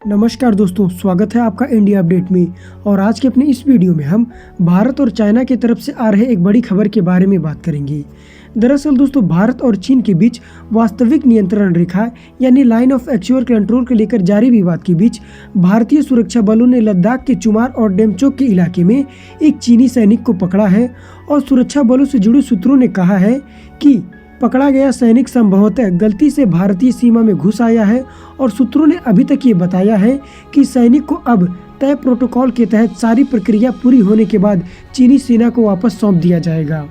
नमस्कार दोस्तों, स्वागत है आपका इंडिया अपडेट में। और आज के अपने इस वीडियो में हम भारत और चाइना की तरफ से आ रहे एक बड़ी खबर के बारे में बात करेंगे। दरअसल दोस्तों, भारत और चीन के बीच वास्तविक नियंत्रण रेखा यानी लाइन ऑफ एक्चुअल कंट्रोल को लेकर जारी विवाद के बीच भारतीय सुरक्षा बलों ने लद्दाख के चुमार और डेमचोक के इलाके में एक चीनी सैनिक को पकड़ा है। और सुरक्षा बलों से जुड़े सूत्रों ने कहा है कि पकड़ा गया सैनिक संभवतः गलती से भारतीय सीमा में घुस आया है। और सूत्रों ने अभी तक ये बताया है कि सैनिक को अब तय प्रोटोकॉल के तहत सारी प्रक्रिया पूरी होने के बाद चीनी सेना को वापस सौंप दिया जाएगा।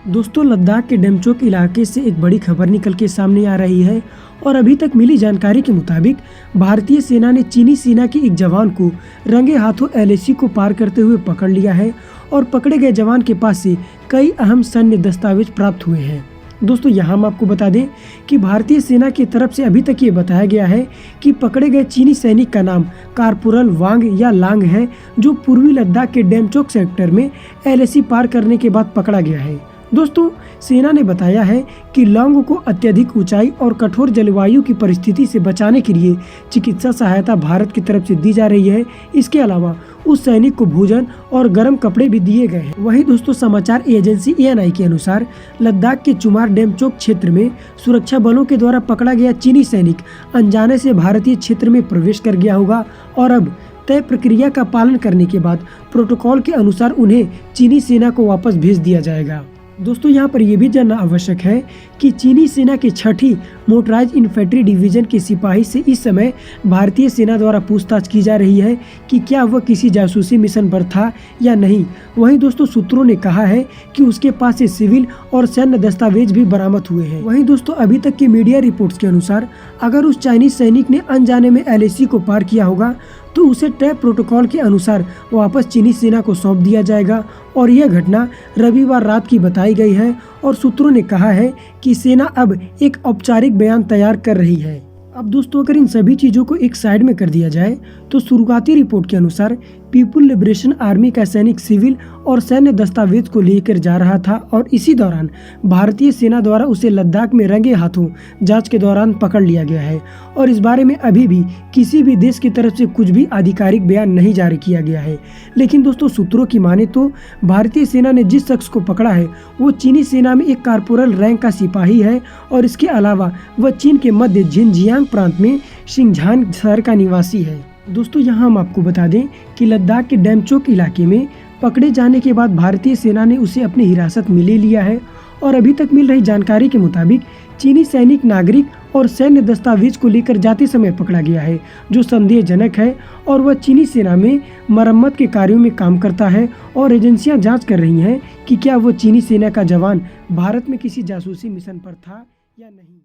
दोस्तों, लद्दाख के डेमचोक इलाके से एक बड़ी खबर निकल के सामने आ रही है। और अभी तक मिली जानकारी के मुताबिक भारतीय सेना ने चीनी सेना के एक जवान को रंगे हाथों LAC को पार करते हुए पकड़ लिया है। और पकड़े गए जवान के पास से कई अहम सैन्य दस्तावेज प्राप्त हुए हैं। दोस्तों, यहाँ हम आपको बता दें कि भारतीय सेना की तरफ से अभी तक ये बताया गया है कि पकड़े गए चीनी सैनिक का नाम कारपोरल वांग या लांग है, जो पूर्वी लद्दाख के डेमचोक सेक्टर में LAC पार करने के बाद पकड़ा गया है। दोस्तों, सेना ने बताया है कि लांग को अत्यधिक ऊंचाई और कठोर जलवायु की परिस्थिति से बचाने के लिए चिकित्सा सहायता भारत की तरफ से दी जा रही है। इसके अलावा उस सैनिक को भोजन और गर्म कपड़े भी दिए गए हैं। वहीं दोस्तों, समाचार एजेंसी ANI के अनुसार लद्दाख के चुमार डेमचोक क्षेत्र में सुरक्षा बलों के द्वारा पकड़ा गया चीनी सैनिक अनजाने से भारतीय क्षेत्र में प्रवेश कर गया होगा। और अब तय प्रक्रिया का पालन करने के बाद प्रोटोकॉल के अनुसार उन्हें चीनी सेना को वापस भेज दिया जाएगा। दोस्तों, यहाँ पर यह भी जानना आवश्यक है कि चीनी सेना की 6ठी मोटराइज इन्फेंट्री डिवीजन के सिपाही से इस समय भारतीय सेना द्वारा पूछताछ की जा रही है कि क्या वह किसी जासूसी मिशन पर था या नहीं। वहीं दोस्तों, सूत्रों ने कहा है कि उसके पास से सिविल और सैन्य दस्तावेज भी बरामद हुए हैं। वहीं दोस्तों, अभी तक की मीडिया रिपोर्ट्स के अनुसार अगर उस चाइनीज सैनिक ने अनजाने में LAC को पार किया होगा तो उसे तय प्रोटोकॉल के अनुसार वापस चीनी सेना को सौंप दिया जाएगा। और यह घटना रविवार रात की बताई गई है। और सूत्रों ने कहा है कि सेना अब एक औपचारिक बयान तैयार कर रही है। अब दोस्तों, अगर इन सभी चीज़ों को एक साइड में कर दिया जाए तो शुरुआती रिपोर्ट के अनुसार पीपुल लिबरेशन आर्मी का सैनिक सिविल और सैन्य दस्तावेज को लेकर जा रहा था। और इसी दौरान भारतीय सेना द्वारा उसे लद्दाख में रंगे हाथों जांच के दौरान पकड़ लिया गया है। और इस बारे में अभी भी किसी भी देश की तरफ से कुछ भी आधिकारिक बयान नहीं जारी किया गया है। लेकिन दोस्तों, सूत्रों की माने तो भारतीय सेना ने जिस शख्स को पकड़ा है वो चीनी सेना में एक कारपोरल रैंक का सिपाही है। और इसके अलावा वह चीन के मध्य झिनजियांग प्रांत में शिंगझान शहर का निवासी है। दोस्तों, यहाँ हम आपको बता दें कि लद्दाख के डेमचोक इलाके में पकड़े जाने के बाद भारतीय सेना ने उसे अपनी हिरासत में ले लिया है। और अभी तक मिल रही जानकारी के मुताबिक चीनी सैनिक नागरिक और सैन्य दस्तावेज को लेकर जाते समय पकड़ा गया है, जो संदेहजनक है। और वह चीनी सेना में मरम्मत के कार्यों में काम करता है। और एजेंसियां जांच कर रही हैं कि क्या वह चीनी सेना का जवान भारत में किसी जासूसी मिशन पर था या नहीं।